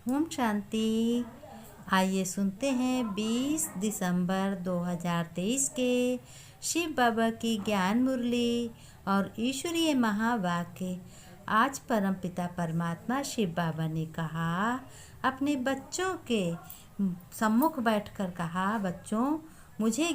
ओम शांति। आइए सुनते हैं 20 दिसंबर 2023 के शिव बाबा की ज्ञान मुरली और ईश्वरीय महावाक्य। आज परमपिता परमात्मा शिव बाबा ने कहा, अपने बच्चों के सम्मुख बैठकर कहा, बच्चों मुझे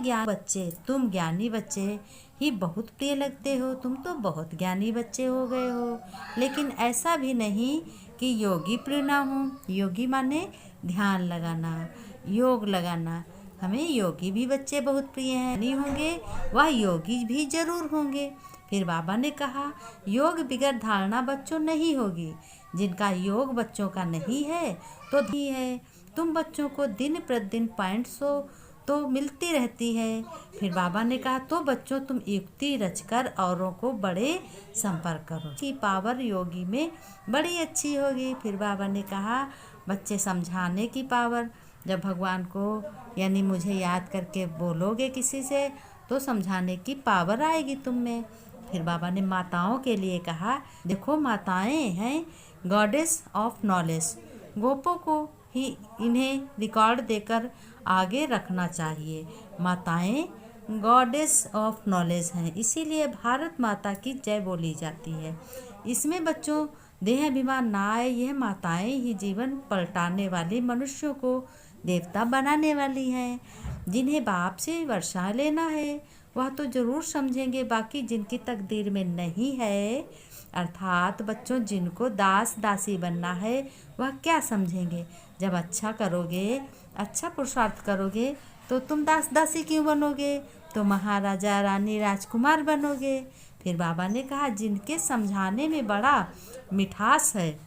तुम ज्ञानी बच्चे ही बहुत प्रिय लगते हो। तुम तो बहुत ज्ञानी बच्चे हो गए हो, लेकिन ऐसा भी नहीं कि योगी प्रिय ना हो। योगी माने ध्यान लगाना, योग लगाना। हमें योगी भी बच्चे बहुत प्रिय हैं। नहीं होंगे वह योगी भी जरूर होंगे। फिर बाबा ने कहा, योग बिगड़ धारणा बच्चों नहीं होगी। जिनका योग बच्चों का नहीं है तो नहीं है। तुम बच्चों को दिन प्रतिदिन 500 तो मिलती रहती है। फिर बाबा ने कहा, तो बच्चों तुम युक्ति रचकर औरों को बड़े संपर्क करो कि पावर योगी में बड़ी अच्छी होगी। फिर बाबा ने कहा, बच्चे समझाने की पावर, जब भगवान को यानी मुझे याद करके बोलोगे किसी से तो समझाने की पावर आएगी तुम में। फिर बाबा ने माताओं के लिए कहा, देखो माताएं हैं गॉडेस ऑफ नॉलेज। गोपों को ही इन्हें रिकॉर्ड देकर आगे रखना चाहिए। माताएं गॉडेस ऑफ नॉलेज हैं, इसीलिए भारत माता की जय बोली जाती है। इसमें बच्चों देह अभिमान ना आए। यह माताएं ही जीवन पलटाने वाले मनुष्यों को देवता बनाने वाली हैं। जिन्हें बाप से वर्षा लेना है वह तो जरूर समझेंगे, बाकी जिनकी तकदीर में नहीं है, अर्थात बच्चों जिनको दास दासी बनना है, वह क्या समझेंगे। जब अच्छा करोगे, अच्छा पुरुषार्थ करोगे तो तुम दास दासी क्यों बनोगे, तो महाराजा रानी राजकुमार बनोगे। फिर बाबा ने कहा, जिनके समझाने में बड़ा मिठास है,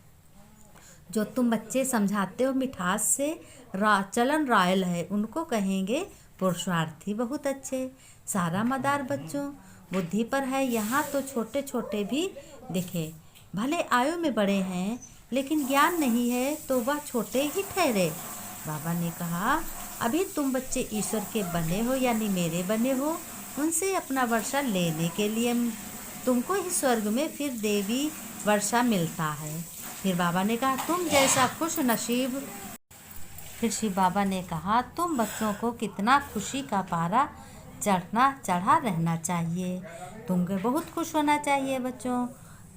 जो तुम बच्चे समझाते हो मिठास से, चलन रॉयल है, उनको कहेंगे पुरुषार्थी बहुत अच्छे। सारा मदार बच्चों बुद्धि पर है। यहाँ तो छोटे छोटे भी दिखे, भले आयु में बड़े हैं, लेकिन ज्ञान नहीं है तो वह छोटे ही ठहरे। बाबा ने कहा, अभी तुम बच्चे ईश्वर के बने हो यानी मेरे बने हो, उनसे अपना वर्षा लेने के लिए तुमको ही स्वर्ग में फिर देवी वर्षा मिलता है। फिर बाबा ने कहा, तुम जैसा खुश नसीब। फिर शिव बाबा ने कहा, तुम बच्चों को कितना खुशी का पारा चढ़ा रहना चाहिए। तुमको बहुत खुश होना चाहिए बच्चों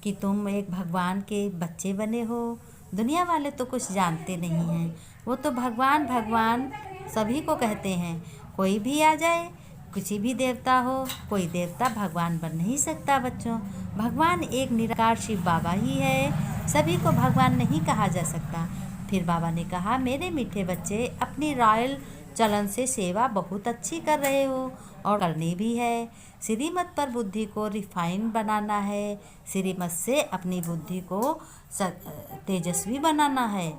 कि तुम एक भगवान के बच्चे बने हो। दुनिया वाले तो कुछ जानते नहीं हैं, वो तो भगवान भगवान सभी को कहते हैं। कोई भी आ जाए, किसी भी देवता हो, कोई देवता भगवान बन नहीं सकता बच्चों। भगवान एक निराकार शिव बाबा ही है, सभी को भगवान नहीं कहा जा सकता। फिर बाबा ने कहा, मेरे मीठे बच्चे अपनी रॉयल चलन से सेवा बहुत अच्छी कर रहे हो और करनी भी है। श्रीमत पर बुद्धि को रिफाइन बनाना है, श्रीमत से अपनी बुद्धि को तेजस्वी बनाना है।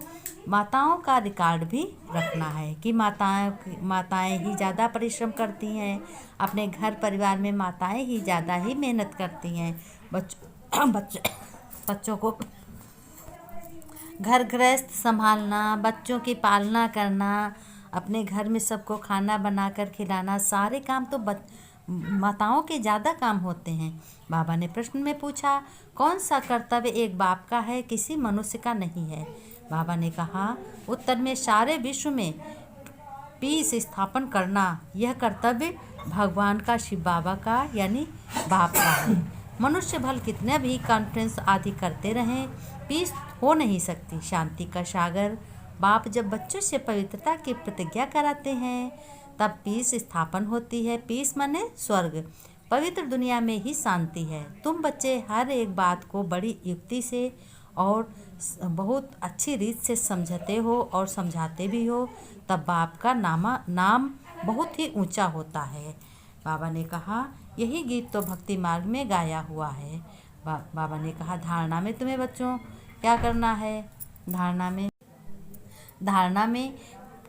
माताओं का रिकॉर्ड भी रखना है कि माताएं ही ज़्यादा परिश्रम करती हैं। अपने घर परिवार में माताएं ही ज़्यादा ही मेहनत करती हैं। बच्चों को घर गृहस्थ संभालना, बच्चों की पालना करना, अपने घर में सबको खाना बनाकर खिलाना, सारे काम तो माताओं के ज़्यादा काम होते हैं। बाबा ने प्रश्न में पूछा, कौन सा कर्तव्य एक बाप का है, किसी मनुष्य का नहीं है। बाबा ने कहा, उत्तर में सारे विश्व में पीस स्थापन करना, यह कर्तव्य भगवान का, शिव बाबा का यानी बाप का है। मनुष्य भल कितने भी कॉन्फ्रेंस आदि करते रहें, पीस हो नहीं सकती। शांति का सागर बाप जब बच्चों से पवित्रता की प्रतिज्ञा कराते हैं तब पीस स्थापन होती है। पीस माने स्वर्ग। पवित्र दुनिया में ही शांति है। तुम बच्चे हर एक बात को बड़ी युक्ति से और बहुत अच्छी रीत से समझते हो और समझाते भी हो, तब बाप का नाम बहुत ही ऊंचा होता है। बाबा ने कहा, यही गीत तो भक्ति मार्ग में गाया हुआ है। बाबा ने कहा, धारणा में तुम्हें बच्चों क्या करना है। धारणा में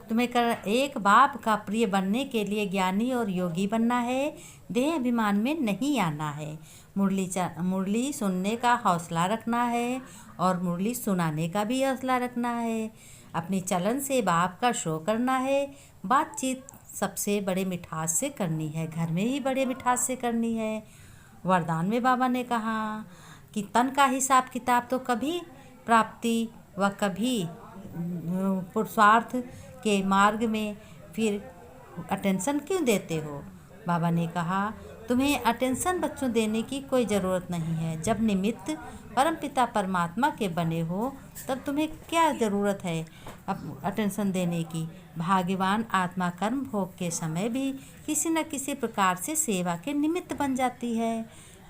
तुम्हें एक बाप का प्रिय बनने के लिए ज्ञानी और योगी बनना है। देह अभिमान में नहीं आना है। मुरली सुनने का हौसला रखना है और मुरली सुनाने का भी हौसला रखना है। अपनी चलन से बाप का शो करना है। बातचीत सबसे बड़े मिठास से करनी है, घर में ही बड़े मिठास से करनी है। वरदान में बाबा ने कहा कि तन का हिसाब किताब तो कभी प्राप्ति व कभी पुरुषार्थ के मार्ग में फिर अटेंशन क्यों देते हो? बाबा ने कहा, तुम्हें अटेंशन बच्चों देने की कोई ज़रूरत नहीं है। जब निमित्त परमपिता परमात्मा के बने हो तब तुम्हें क्या ज़रूरत है अटेंशन देने की? भाग्यवान आत्मा कर्म भोग के समय भी किसी न किसी प्रकार से सेवा के निमित्त बन जाती है।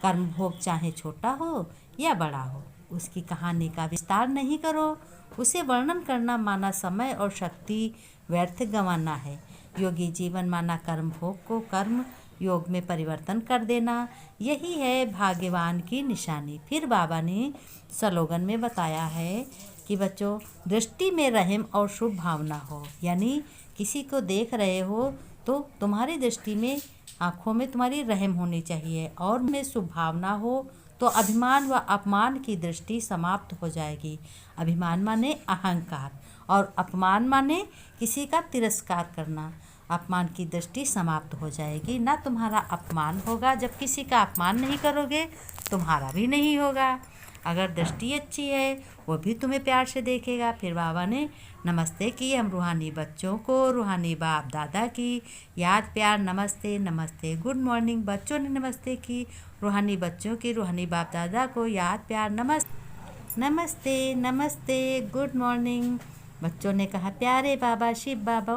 कर्म भोग चाहे छोटा हो या बड़ा हो, उसकी कहानी का विस्तार नहीं करो। उसे वर्णन करना माना समय और शक्ति व्यर्थ गंवाना है। योगी जीवन माना कर्म भोग को कर्म योग में परिवर्तन कर देना, यही है भाग्यवान की निशानी। फिर बाबा ने स्लोगन में बताया है कि बच्चों, दृष्टि में रहम और शुभ भावना हो, यानी किसी को देख रहे हो तो तुम्हारी दृष्टि में, आँखों में तुम्हारी रहम होनी चाहिए, और में शुभ भावना हो तो अभिमान व अपमान की दृष्टि समाप्त हो जाएगी। अभिमान माने अहंकार और अपमान माने किसी का तिरस्कार करना। अपमान की दृष्टि समाप्त हो जाएगी। ना तुम्हारा अपमान होगा, जब किसी का अपमान नहीं करोगे तुम्हारा भी नहीं होगा। अगर दृष्टि अच्छी है वो भी तुम्हें प्यार से देखेगा। फिर बाबा ने नमस्ते की। हम रूहानी बच्चों को रूहानी बाप दादा की याद प्यार नमस्ते नमस्ते। गुड मॉर्निंग बच्चों ने नमस्ते की। रूहानी बच्चों की रूहानी बाप दादा को याद प्यार नमस्ते नमस्ते। Good morning. बच्चों ने कहा, प्यारे बाबा शिव बाबा